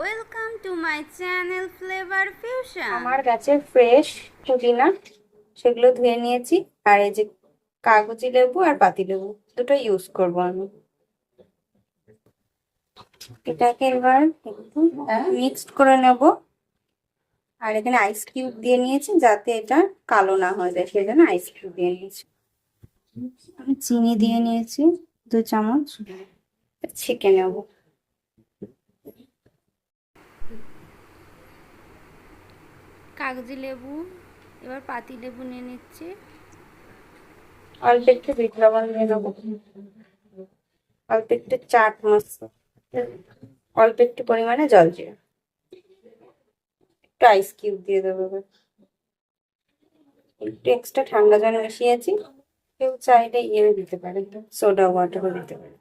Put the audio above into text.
Welcome to my channel flavour fusion. আমার গাছের fresh পুদিনা, সেগুলো ধুয়ে নিয়েছি। আর এই যে কাগজি লেবু আর পাতি লেবু দুটো ইউজ করব আমি। এটাকে এবার একটু মিক্সড করে নেব। আর এখানে আইস কিউব দিয়ে নিয়েছি যাতে এটা কালো না হয়ে যায়, সেই জন্য আইস কিউব দিয়ে নিয়েছি। আমি চিনি দিয়ে নিয়েছি 2 চামচ। ছেঁকে নেব। কাগজি লেবু, এবার পাতি লেবু নিয়ে নিচ্ছি। অল্প একটু বিট লবণ দিয়ে নেবো, অল্প একটু চাট মশলা, অল্প একটু পরিমাণে জল দিয়ে একটু আইস কিউব দিয়ে দেবো এবার। একটু এক্সট্রা ঠান্ডা জল মিশিয়েছি। কেউ চাইলে ইয়ে দিতে পারে, সোডা ওয়াটারও দিতে পারে।